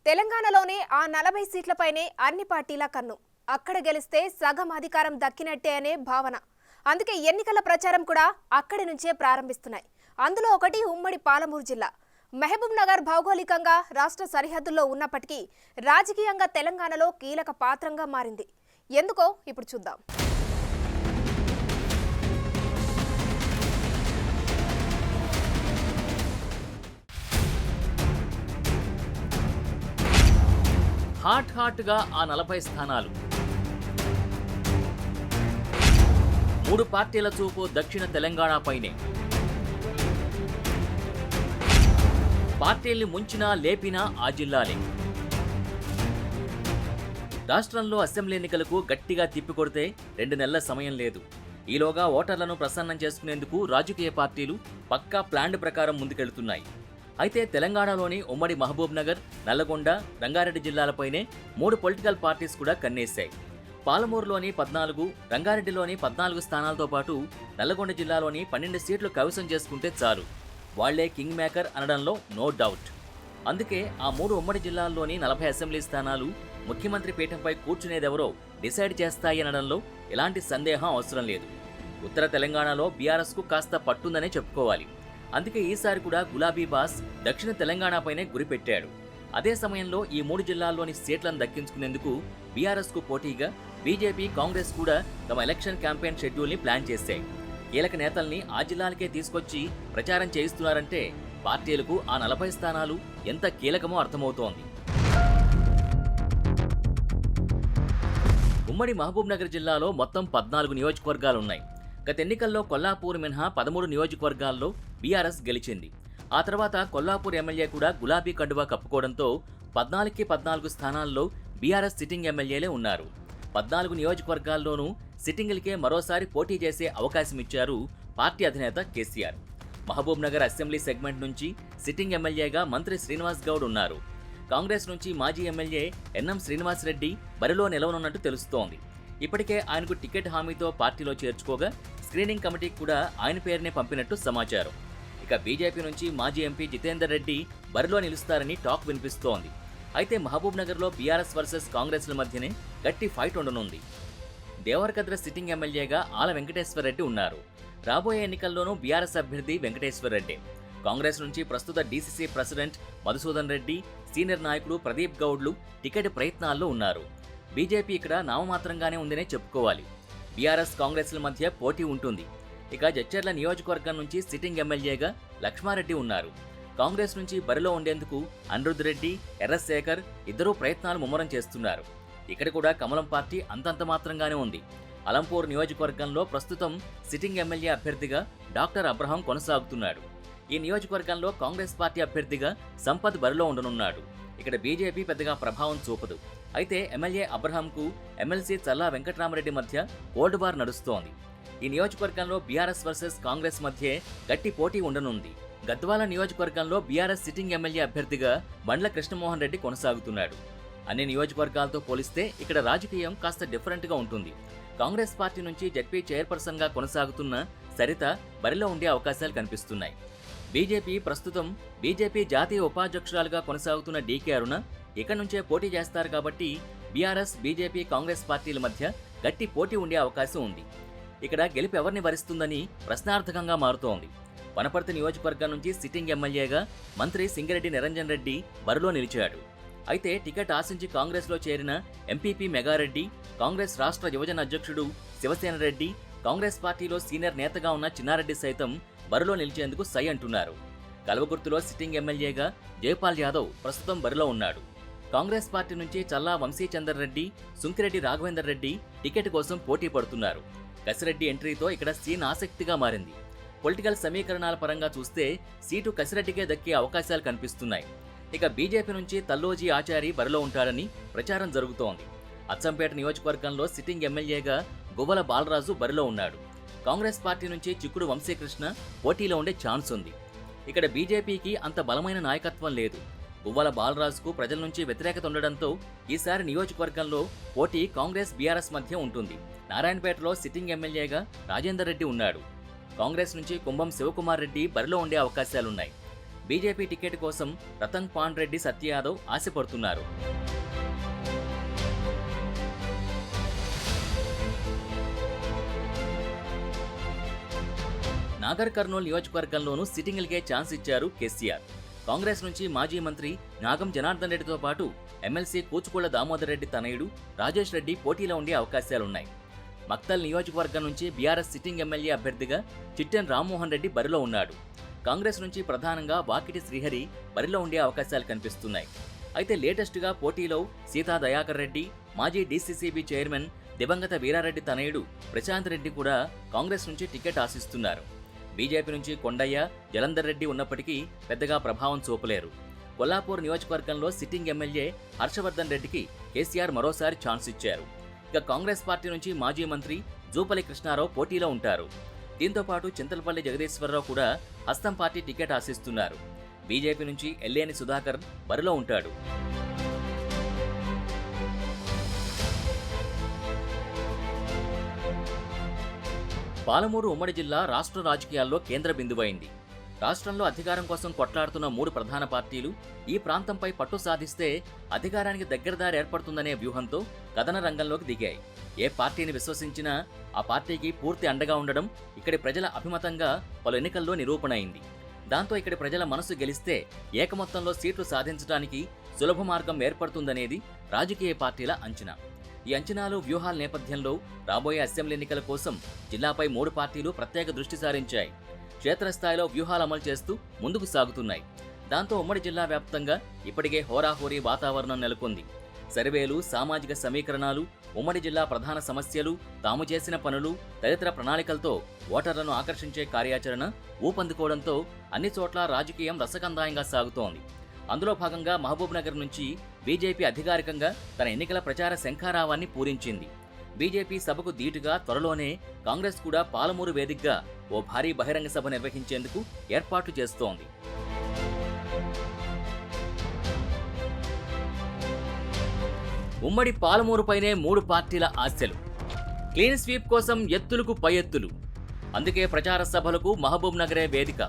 తెలంగాణలోనే ఆ 40 సీట్లపైనే అన్ని పార్టీల కన్ను. అక్కడ గెలిస్తే సగం అధికారం దక్కినట్టే అనే భావన. అందుకే ఎన్నికల ప్రచారం కూడా అక్కడి నుంచే ప్రారంభిస్తున్నాయి. అందులో ఒకటి ఉమ్మడి పాలమూరు జిల్లా. మహబూబ్ నగర్ భౌగోళికంగా రాష్ట్ర సరిహద్దుల్లో ఉన్నప్పటికీ రాజకీయంగా తెలంగాణలో కీలక పాత్రంగా మారింది. ఎందుకో ఇప్పుడు చూద్దాం. హాట్గా ఆ 40 స్థానాలు. 3 పార్టీల చూపు దక్షిణ తెలంగాణపైనే. పార్టీల్ని ముంచినా లేపినా ఆ జిల్లాలే. రాష్ట్రంలో అసెంబ్లీ ఎన్నికలకు గట్టిగా తిప్పికొడితే 2 నెలల సమయం లేదు. ఈలోగా ఓటర్లను ప్రసన్నం చేసుకునేందుకు రాజకీయ పార్టీలు పక్కా ప్లాన్ ప్రకారం ముందుకెళ్తున్నాయి. అయితే తెలంగాణలోని ఉమ్మడి మహబూబ్ నగర్, నల్లగొండ, రంగారెడ్డి జిల్లాలపైనే 3 పొలిటికల్ పార్టీస్ కూడా కన్నేశాయి. పాలమూరులోని 14, రంగారెడ్డిలోని 14 స్థానాలతో పాటు నల్లగొండ జిల్లాలోని 12 సీట్లు కైవసం చేసుకుంటే చాలు. వాళ్లే కింగ్ మేకర్ అనడంలో నో డౌట్. అందుకే ఆ 3 ఉమ్మడి జిల్లాల్లోని 40 అసెంబ్లీ స్థానాలు ముఖ్యమంత్రి పీఠంపై కూర్చునేదెవరో డిసైడ్ చేస్తాయి అనడంలో ఎలాంటి సందేహం అవసరం లేదు. ఉత్తర తెలంగాణలో బీఆర్ఎస్కు కాస్త పట్టుందనే చెప్పుకోవాలి. అందుకే ఈసారి కూడా గులాబీ బాస్ దక్షిణ తెలంగాణపైనే గురిపెట్టాడు. అదే సమయంలో ఈ 3 జిల్లాల్లోని సీట్లను దక్కించుకునేందుకు బీఆర్ఎస్కు పోటీగా బీజేపీ, కాంగ్రెస్ కూడా తమ ఎలక్షన్ క్యాంపెయిన్ షెడ్యూల్ని ప్లాన్ చేశాయి. కీలక నేతల్ని ఆ జిల్లాలకే తీసుకొచ్చి ప్రచారం చేయిస్తున్నారంటే పార్టీలకు ఆ 40 స్థానాలు ఎంత కీలకమో అర్థమవుతోంది. ఉమ్మడి మహబూబ్ నగర్ జిల్లాలో మొత్తం 14 నియోజకవర్గాలున్నాయి. గత ఎన్నికల్లో కొల్లాపూర్ మినహా 13 నియోజకవర్గాల్లో బీఆర్ఎస్ గెలిచింది. ఆ తర్వాత కొల్లాపూర్ ఎమ్మెల్యే కూడా గులాబీ కండువా కప్పుకోవడంతో 14కి 14 స్థానాల్లో బీఆర్ఎస్ సిట్టింగ్ ఎమ్మెల్యేలే ఉన్నారు. 14 నియోజకవర్గాల్లోనూ సిట్టింగులకే మరోసారి పోటీ చేసే అవకాశం ఇచ్చారు పార్టీ అధినేత కేసీఆర్. మహబూబ్ నగర్ అసెంబ్లీ సెగ్మెంట్ నుంచి సిట్టింగ్ ఎమ్మెల్యేగా మంత్రి శ్రీనివాస్ గౌడ్ ఉన్నారు. కాంగ్రెస్ నుంచి మాజీ ఎమ్మెల్యే ఎన్ఎం శ్రీనివాస్ రెడ్డి బరిలో నిలవనున్నట్టు తెలుస్తోంది. ఇప్పటికే ఆయనకు టికెట్ హామీతో పార్టీలో చేర్చుకోగా స్క్రీనింగ్ కమిటీకి కూడా ఆయన పేరునే పంపినట్టు సమాచారం. ఇక బీజేపీ నుంచి మాజీ ఎంపీ జితేందర్ రెడ్డి బరిలో నిలుస్తారని టాక్ వినిపిస్తోంది. అయితే మహబూబ్ నగర్లో బీఆర్ఎస్ వర్సెస్ కాంగ్రెస్ల మధ్యనే గట్టి ఫైట్ ఉండనుంది. దేవరకద్ర సిట్టింగ్ ఎమ్మెల్యేగా ఆల వెంకటేశ్వర్ రెడ్డి ఉన్నారు. రాబోయే ఎన్నికల్లోనూ బీఆర్ఎస్ అభ్యర్థి వెంకటేశ్వర్ రెడ్డి. కాంగ్రెస్ నుంచి ప్రస్తుత DCC president Madhusudan Reddy, senior నాయకుడు ప్రదీప్ గౌడ్లు టికెట్ ప్రయత్నాల్లో ఉన్నారు. బీజేపీ ఇక్కడ నామమాత్రంగానే ఉందనే చెప్పుకోవాలి. బీఆర్ఎస్, కాంగ్రెస్ల మధ్య పోటీ ఉంటుంది. ఇక జడ్చర్ల నియోజకవర్గం నుంచి సిట్టింగ్ ఎమ్మెల్యేగా లక్ష్మారెడ్డి ఉన్నారు. కాంగ్రెస్ నుంచి బరిలో ఉండేందుకు అనిరుద్ రెడ్డి, ఎర్రశేఖర్ ఇద్దరూ ప్రయత్నాలు ముమ్మరం చేస్తున్నారు. ఇక్కడ కూడా కమలం పార్టీ అంతంత మాత్రంగానే ఉంది. అలంపూర్ నియోజకవర్గంలో ప్రస్తుతం సిట్టింగ్ ఎమ్మెల్యే అభ్యర్థిగా డాక్టర్ అబ్రహాం కొనసాగుతున్నాడు. ఈ నియోజకవర్గంలో కాంగ్రెస్ పార్టీ అభ్యర్థిగా సంపత్ బరిలో ఉండనున్నాడు. ఇక్కడ బీజేపీ పెద్దగా ప్రభావం చూపదు. అయితే ఎమ్మెల్యే అబ్రహాంకు ఎమ్మెల్సీ చల్లా వెంకటరామరెడ్డి మధ్య కోల్డ్ వార్ నడుస్తోంది. ఈ నియోజకవర్గంలో బీఆర్ఎస్ వర్సెస్ కాంగ్రెస్ మధ్య గట్టి పోటీ ఉండనుంది. గద్వాల నియోజకవర్గంలో బీఆర్ఎస్ సిట్టింగ్ ఎమ్మెల్యే అభ్యర్థిగా బండ్ల కృష్ణమోహన్ రెడ్డి కొనసాగుతున్నాడు. అన్ని నియోజకవర్గాలతో పోలిస్తే ఇక్కడ రాజకీయం కాస్త డిఫరెంట్గా ఉంటుంది. కాంగ్రెస్ పార్టీ నుంచి జడ్పీ చైర్పర్సన్గా కొనసాగుతున్న సరిత బరిలో ఉండే అవకాశాలు కనిపిస్తున్నాయి. బీజేపీ జాతీయ ఉపాధ్యక్షురాలుగా కొనసాగుతున్న డీకే అరుణ ఇక్కడి నుంచే పోటీ చేస్తారు కాబట్టి బీఆర్ఎస్, బీజేపీ, కాంగ్రెస్ పార్టీల మధ్య గట్టి పోటీ ఉండే అవకాశం ఉంది. ఇక్కడ గెలుపు ఎవరిని వరిస్తుందని ప్రశ్నార్థకంగా మారుతోంది. వనపర్తి నియోజకవర్గం నుంచి సిట్టింగ్ ఎమ్మెల్యేగా మంత్రి సింగిరెడ్డి నిరంజన్ రెడ్డి బరిలో నిలిచాడు. అయితే టికెట్ ఆశించి కాంగ్రెస్లో చేరిన ఎంపీపీ మెగారెడ్డి, కాంగ్రెస్ రాష్ట్ర యువజన అధ్యక్షుడు శివసేన రెడ్డి, కాంగ్రెస్ పార్టీలో సీనియర్ నేతగా ఉన్న చిన్నారెడ్డి సైతం బరిలో నిలిచేందుకు సై అంటున్నారు. కల్వకుర్తిలో సిట్టింగ్ ఎమ్మెల్యేగా జయపాల్ యాదవ్ ప్రస్తుతం బరిలో ఉన్నాడు. కాంగ్రెస్ పార్టీ నుంచి చల్లా వంశీచందర్ రెడ్డి, సుంకిరెడ్డి రాఘవేందర్ రెడ్డి టికెట్ కోసం పోటీ పడుతున్నారు. కసిరెడ్డి ఎంట్రీతో ఇక్కడ సీన్ ఆసక్తిగా మారింది. పొలిటికల్ సమీకరణాల పరంగా చూస్తే సీటు కసిరెడ్డికే దక్కే అవకాశాలు కనిపిస్తున్నాయి. ఇక బీజేపీ నుంచి తల్లోజీ ఆచారి బరిలో ఉంటారని ప్రచారం జరుగుతోంది. అచ్చంపేట నియోజకవర్గంలో సిట్టింగ్ ఎమ్మెల్యేగా గువ్వల బాలరాజు బరిలో ఉన్నాడు. కాంగ్రెస్ పార్టీ నుంచి చిక్కుడు వంశీకృష్ణ పోటీలో ఉండే ఛాన్స్ ఉంది. ఇక్కడ బీజేపీకి అంత బలమైన నాయకత్వం లేదు. గువ్వల బాలరాజుకు ప్రజల నుంచి వ్యతిరేకత ఉండడంతో ఈసారి నియోజకవర్గంలో పోటీ కాంగ్రెస్, బీఆర్ఎస్ మధ్య ఉంటుంది. నారాయణపేటలో సిట్టింగ్ ఎమ్మెల్యేగా రాజేందర్ రెడ్డి ఉన్నాడు. కాంగ్రెస్ నుంచి కుంభం శివకుమార్ రెడ్డి బరిలో ఉండే అవకాశాలున్నాయి. బీజేపీ టికెట్ కోసం రతన్ పాండ్ రెడ్డి సత్య యాదవ్ ఆశపడుతున్నారు. నాగర్ కర్నూల్ నియోజకవర్గంలోనూ సిట్టింగ్లకే ఛాన్స్ ఇచ్చారు కేసీఆర్. కాంగ్రెస్ నుంచి మాజీ మంత్రి నాగం జనార్దన్ రెడ్డితో పాటు ఎమ్మెల్సీ కూచుకుళ్ల దామోదర్ రెడ్డి తనయుడు రాజేష్ రెడ్డి పోటీలో ఉండే అవకాశాలున్నాయి. మక్తల్ నియోజకవర్గం నుంచి బీఆర్ఎస్ సిట్టింగ్ ఎమ్మెల్యే అభ్యర్థిగా చిట్టెన్ రామ్మోహన్ రెడ్డి బరిలో ఉన్నాడు. కాంగ్రెస్ నుంచి ప్రధానంగా వాకిటి శ్రీహరి బరిలో ఉండే అవకాశాలు కనిపిస్తున్నాయి. అయితే లేటెస్ట్గా పోటీలో సీతా దయాకర్ రెడ్డి, మాజీ డీసీసీబీ చైర్మన్ దివంగత వీరారెడ్డి తనయుడు ప్రశాంత్ రెడ్డి కూడా కాంగ్రెస్ నుంచి టికెట్ ఆశిస్తున్నారు. బీజేపీ నుంచి కొండయ్య, జలంధర్ రెడ్డి ఉన్నప్పటికీ పెద్దగా ప్రభావం చూపలేరు. కొల్లాపూర్ నియోజకవర్గంలో సిట్టింగ్ ఎమ్మెల్యే హర్షవర్ధన్ రెడ్డికి కేసీఆర్ మరోసారి ఛాన్స్ ఇచ్చారు. ఇక కాంగ్రెస్ పార్టీ నుంచి మాజీ మంత్రి జూపల్లి కృష్ణారావు పోటీలో ఉంటారు. దీంతో పాటు చింతలపల్లి జగదీశ్వరరావు కూడా హస్తం పార్టీ టికెట్ ఆశిస్తున్నారు. బీజేపీ నుంచి ఎల్లేని సుధాకర్ బరిలో ఉంటాడు. పాలమూరు ఉమ్మడి జిల్లా రాష్ట్ర రాజకీయాల్లో కేంద్ర బిందువైంది. రాష్ట్రంలో అధికారం కోసం కొట్లాడుతున్న 3 ప్రధాన పార్టీలు ఈ ప్రాంతంపై పట్టు సాధిస్తే అధికారానికి దగ్గరదారి ఏర్పడుతుందనే వ్యూహంతో కథన రంగంలోకి దిగాయి. ఏ పార్టీని విశ్వసించినా ఆ పార్టీకి పూర్తి అండగా ఉండడం ఇక్కడి ప్రజల అభిమతంగా పలు ఎన్నికల్లో నిరూపణ అయింది. దాంతో ఇక్కడి ప్రజల మనసు గెలిస్తే ఏకమొత్తంలో సీట్లు సాధించడానికి సులభ మార్గం ఏర్పడుతుందనేది రాజకీయ పార్టీల అంచనా. ఈ అంచనాలు, వ్యూహాల నేపథ్యంలో రాబోయే అసెంబ్లీ ఎన్నికల కోసం జిల్లాపై 3 పార్టీలు ప్రత్యేక దృష్టి సారించాయి. క్షేత్రస్థాయిలో వ్యూహాలు అమలు చేస్తూ ముందుకు సాగుతున్నాయి. దాంతో ఉమ్మడి జిల్లా వ్యాప్తంగా ఇప్పటికే హోరాహోరీ వాతావరణం నెలకొంది. సర్వేలు, సామాజిక సమీకరణాలు, ఉమ్మడి జిల్లా ప్రధాన సమస్యలు, తాము చేసిన పనులు తదితర ప్రణాళికలతో ఓటర్లను ఆకర్షించే కార్యాచరణ ఊపందుకోవడంతో అన్ని చోట్ల రాజకీయం రసకందాయంగా సాగుతోంది. అందులో భాగంగా మహబూబ్ నగర్ నుంచి బీజేపీ అధికారికంగా తన ఎన్నికల ప్రచార శంఖారావాన్ని పూరించింది. బీజేపీ సభకు ధీటుగా త్వరలోనే కాంగ్రెస్ కూడా పాలమూరు వేదికగా ఓ భారీ బహిరంగ సభ నిర్వహించేందుకు ఏర్పాట్లు చేస్తోంది. ఉమ్మడి పాలమూరుపైనే 3 పార్టీల ఆశలు. క్లీన్ స్వీప్ కోసం ఎత్తులకు పై ఎత్తులు. అందుకే ప్రచార సభలకు మహబూబ్ నగరే వేదిక.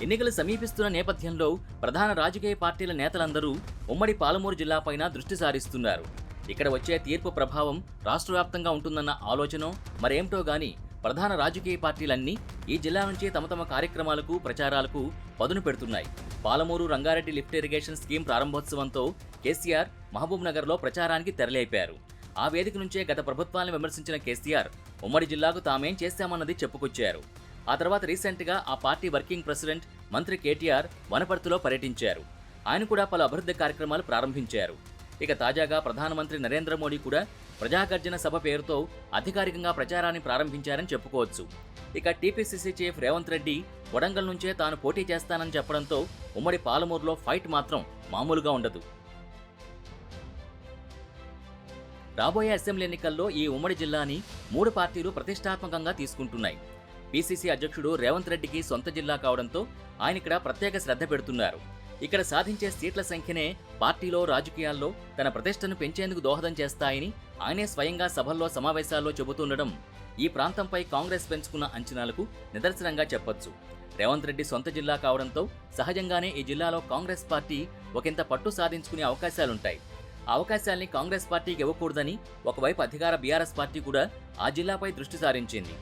ఎన్నికలు సమీపిస్తున్న నేపథ్యంలో ప్రధాన రాజకీయ పార్టీల నేతలందరూ ఉమ్మడి పాలమూరు జిల్లాపైన దృష్టి సారిస్తున్నారు. ఇక్కడ వచ్చే తీర్పు ప్రభావం రాష్ట్ర వ్యాప్తంగా ఉంటుందన్న ఆలోచన మరేమిటో గాని ప్రధాన రాజకీయ పార్టీలన్నీ ఈ జిల్లా నుంచి తమ తమ కార్యక్రమాలకు, ప్రచారాలకు పదును పెడుతున్నాయి. Palamuru Rangareddy lift irrigation scheme ప్రారంభోత్సవంతో కేసీఆర్ మహబూబ్ నగర్లో ప్రచారానికి తెరలేపారు. ఆ వేదిక నుంచే గత ప్రభుత్వాన్ని విమర్శించిన కేసీఆర్ ఉమ్మడి జిల్లాకు తామేం చేశామన్నది చెప్పుకొచ్చారు. ఆ తర్వాత రీసెంట్గా ఆ పార్టీ వర్కింగ్ ప్రెసిడెంట్ మంత్రి కేటీఆర్ వనపర్తిలో పర్యటించారు. ఆయన కూడా పలు అభివృద్ధి కార్యక్రమాలు ప్రారంభించారు. ఇక తాజాగా ప్రధానమంత్రి నరేంద్ర మోడీ కూడా ప్రజాగర్జన సభ పేరుతో అధికారికంగా ప్రచారాన్ని ప్రారంభించారని చెప్పుకోవచ్చు. ఇక టీపీసీసీ చీఫ్ రేవంత్ రెడ్డి వడంగల్ నుంచే తాను పోటీ చేస్తానని చెప్పడంతో ఉమ్మడి పాలమూరులో ఫైట్ మాత్రం మామూలుగా ఉండదు. రాబోయే అసెంబ్లీ ఎన్నికల్లో ఈ ఉమ్మడి జిల్లాని 3 పార్టీలు ప్రతిష్టాత్మకంగా తీసుకుంటున్నాయి. పీసీసీ అధ్యక్షుడు రేవంత్ రెడ్డికి సొంత జిల్లా కావడంతో ఆయన ఇక్కడ ప్రత్యేక శ్రద్ధ పెడుతున్నారు. ఇక్కడ సాధించే సీట్ల సంఖ్యనే పార్టీలో, రాజకీయాల్లో తన ప్రతిష్టను పెంచేందుకు దోహదం చేస్తాయని ఆయనే స్వయంగా సభల్లో, సమావేశాల్లో చెబుతుండడం ఈ ప్రాంతంపై కాంగ్రెస్ పెంచుకున్న అంచనాలకు నిదర్శనంగా చెప్పొచ్చు. రేవంత్ రెడ్డి సొంత జిల్లా కావడంతో సహజంగానే ఈ జిల్లాలో కాంగ్రెస్ పార్టీ ఒకంత పట్టు సాధించుకునే అవకాశాలుంటాయి. ఆ అవకాశాల్ని కాంగ్రెస్ పార్టీకి ఇవ్వకూడదని ఒకవైపు అధికార బీఆర్ఎస్ పార్టీ కూడా ఆ జిల్లాపై దృష్టి సారించింది.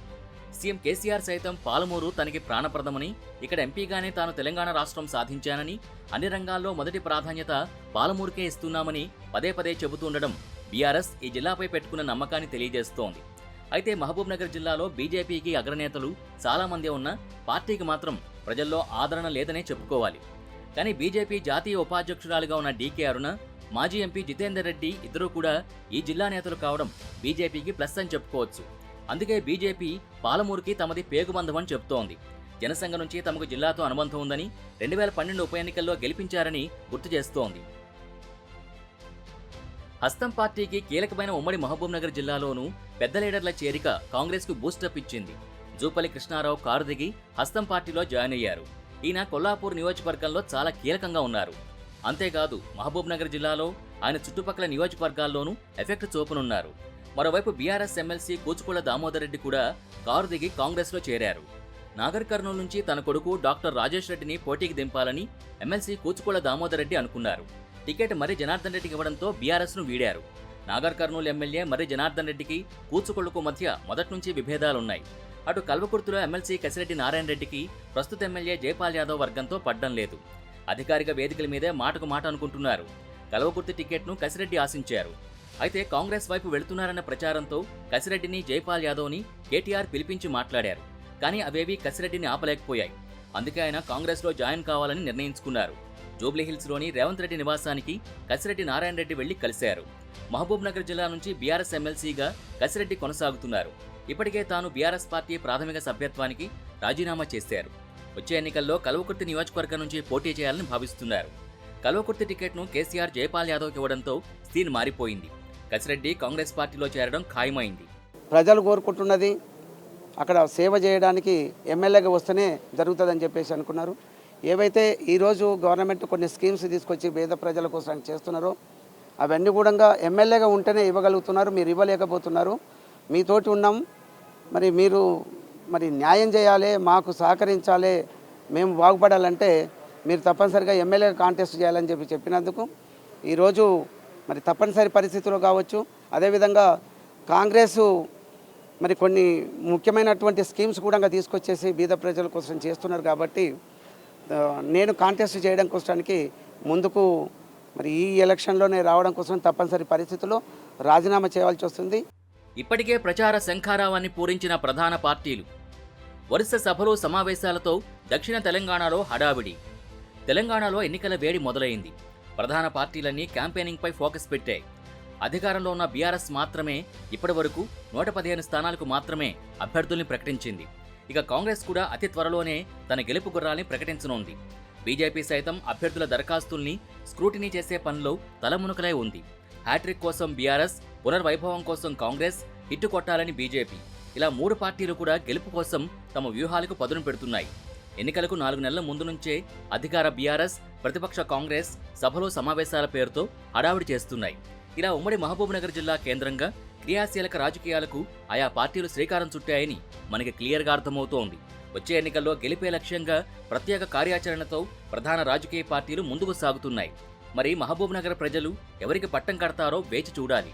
సీఎం కేసీఆర్ సైతం పాలమూరు తనకి ప్రాణప్రదమని, ఇక్కడ ఎంపీగానే తాను తెలంగాణ రాష్ట్రం సాధించానని, అన్ని రంగాల్లో మొదటి ప్రాధాన్యత పాలమూరుకే ఇస్తున్నామని పదే పదే చెబుతుండడం బీఆర్ఎస్ ఈ జిల్లాపై పెట్టుకున్న నమ్మకాన్ని తెలియజేస్తోంది. అయితే మహబూబ్ నగర్ జిల్లాలో బీజేపీకి అగ్రనేతలు చాలామంది ఉన్నా పార్టీకి మాత్రం ప్రజల్లో ఆదరణ లేదనే చెప్పుకోవాలి. కానీ బీజేపీ జాతీయ ఉపాధ్యక్షురాలిగా ఉన్న డీకే అరుణ, మాజీ ఎంపీ జితేందర్ రెడ్డి ఇద్దరూ కూడా ఈ జిల్లా నేతలు కావడం బీజేపీకి ప్లస్ అని చెప్పుకోవచ్చు. అందుకే బీజేపీ పాలమూరుకి తమది పేగుబంధమని చెబుతోంది. జనసంఘ నుంచి తమకు జిల్లాతో అనుబంధం ఉందని 2012 ఉప ఎన్నికల్లో గెలిపించారని గుర్తు చేస్తోంది. హస్తం పార్టీకి కీలకమైన ఉమ్మడి మహబూబ్ నగర్ జిల్లాలోనూ పెద్ద లీడర్ల చేరిక కాంగ్రెస్కు బూస్టప్ ఇచ్చింది. జూపల్లి కృష్ణారావు కారు దిగి హస్తం పార్టీలో జాయిన్ అయ్యారు. ఈయన కొల్లాపూర్ నియోజకవర్గంలో చాలా కీలకంగా ఉన్నారు. అంతేకాదు మహబూబ్ నగర్ జిల్లాలో ఆయన చుట్టుపక్కల నియోజకవర్గాల్లోనూ ఎఫెక్ట్ చూపనున్నారు. మరోవైపు బీఆర్ఎస్ ఎమ్మెల్సీ కూచుకుళ్ల దామోదర్ రెడ్డి కూడా కారు దిగి కాంగ్రెస్లో చేరారు. నాగర్ కర్నూలు నుంచి తన కొడుకు డాక్టర్ రాజేష్ రెడ్డిని పోటీకి దింపాలని ఎమ్మెల్సీ కూచుకోళ్ల దామోదర్ రెడ్డి అనుకున్నారు. టికెట్ మర్రి జనార్దన్ రెడ్డికి ఇవ్వడంతో బీఆర్ఎస్ను వీడారు. నాగర్ కర్నూలు ఎమ్మెల్యే మర్రి జనార్దన్ రెడ్డికి కూచుకోళ్లకు మధ్య మొదటి నుంచి విభేదాలున్నాయి. అటు కల్వకుర్తిలో ఎమ్మెల్సీ కసిరెడ్డి నారాయణ రెడ్డికి ప్రస్తుత ఎమ్మెల్యే జైపాల్ యాదవ్ వర్గంతో పడ్డం లేదు. అధికారిక వేదికల మీదే మాటకు మాట అనుకుంటున్నారు. కల్వకుర్తి టికెట్ను కసిరెడ్డి ఆశించారు. అయితే కాంగ్రెస్ వైపు వెళుతున్నారన్న ప్రచారంతో కసిరెడ్డిని జైపాల్ యాదవ్ని కేటీఆర్ పిలిపించి మాట్లాడారు. కానీ అవేవీ కసిరెడ్డిని ఆపలేకపోయాయి. అందుకే ఆయన కాంగ్రెస్లో జాయిన్ కావాలని నిర్ణయించుకున్నారు. జూబ్లీహిల్స్లోని రేవంత్ రెడ్డి నివాసానికి కసిరెడ్డి నారాయణ రెడ్డి వెళ్లి కలిశారు. మహబూబ్ నగర్ జిల్లా నుంచి బీఆర్ఎస్ ఎమ్మెల్సీగా కసిరెడ్డి కొనసాగుతున్నారు. ఇప్పటికే తాను బీఆర్ఎస్ పార్టీ ప్రాథమిక సభ్యత్వానికి రాజీనామా చేశారు. వచ్చే ఎన్నికల్లో కల్వకుర్తి నియోజకవర్గం నుంచి పోటీ చేయాలని భావిస్తున్నారు. కల్వకుర్తి టికెట్ను కేసీఆర్ జైపాల్ యాదవ్కి ఇవ్వడంతో సీన్ మారిపోయింది. కసిరెడ్డి కాంగ్రెస్ పార్టీలో చేరడం ఖాయమైంది. ప్రజలు కోరుకుంటున్నది అక్కడ సేవ చేయడానికి ఎమ్మెల్యేగా వస్తేనే జరుగుతుందని చెప్పేసి అనుకున్నారు. ఏవైతే ఈరోజు గవర్నమెంట్ కొన్ని స్కీమ్స్ తీసుకొచ్చి పేద ప్రజల కోసం చేస్తున్నారో అవన్నీ కూడా ఎమ్మెల్యేగా ఉంటేనే ఇవ్వగలుగుతున్నారు. మీరు ఇవ్వలేకపోతున్నారు. మీతోటి ఉన్నాం, మీరు న్యాయం చేయాలి, మాకు సహకరించాలి, మేము బాగుపడాలంటే మీరు తప్పనిసరిగా ఎమ్మెల్యేగా కాంటెస్ట్ చేయాలని చెప్పినందుకు ఈరోజు తప్పనిసరి పరిస్థితుల్లో కావచ్చు. అదేవిధంగా కాంగ్రెస్ కొన్ని ముఖ్యమైనటువంటి స్కీమ్స్ కూడా తీసుకొచ్చేసి బీద ప్రజల కోసం చేస్తున్నారు. కాబట్టి నేను కాంటెస్ట్ చేయడం కోసానికి ముందుకు ఈ ఎలక్షన్లోనే రావడం కోసం తప్పనిసరి పరిస్థితుల్లో రాజీనామా చేయాల్సి వస్తుంది. ఇప్పటికే ప్రచార శంఖారావాన్ని పూరించిన ప్రధాన పార్టీలు వరుస సభలు సమావేశాలతో దక్షిణ తెలంగాణలో హడావిడి. తెలంగాణలో ఎన్నికల వేడి మొదలైంది. ప్రధాన పార్టీలన్నీ క్యాంపెయినింగ్పై ఫోకస్ పెట్టాయి. అధికారంలో ఉన్న బీఆర్ఎస్ మాత్రమే ఇప్పటివరకు 115 స్థానాలకు మాత్రమే అభ్యర్థుల్ని ప్రకటించింది. ఇక కాంగ్రెస్ కూడా అతి త్వరలోనే తన గెలుపు గుర్రాల్ని ప్రకటించనుంది. బీజేపీ సైతం అభ్యర్థుల దరఖాస్తుల్ని స్క్రూటినీ చేసే పనిలో తలమునకలై ఉంది. హ్యాట్రిక్ కోసం బీఆర్ఎస్, పునర్వైభవం కోసం కాంగ్రెస్, హిట్టు కొట్టాలని బీజేపీ, ఇలా 3 పార్టీలు కూడా గెలుపు కోసం తమ వ్యూహాలకు పదును పెడుతున్నాయి. ఎన్నికలకు 4 నెలల ముందు నుంచే అధికార బీఆర్ఎస్, ప్రతిపక్ష కాంగ్రెస్ సభలు సమావేశాల పేరుతో హడావిడి చేస్తున్నాయి. ఇలా ఉమ్మడి మహబూబ్ నగర్ జిల్లా కేంద్రంగా క్రియాశీలక రాజకీయాలకు ఆయా పార్టీలు శ్రీకారం చుట్టాయని మనకి క్లియర్గా అర్థమవుతోంది. వచ్చే ఎన్నికల్లో గెలిపే లక్ష్యంగా ప్రత్యేక కార్యాచరణతో ప్రధాన రాజకీయ పార్టీలు ముందుకు సాగుతున్నాయి. మరి మహబూబ్ నగర్ ప్రజలు ఎవరికి పట్టం కడతారో వేచి చూడాలి.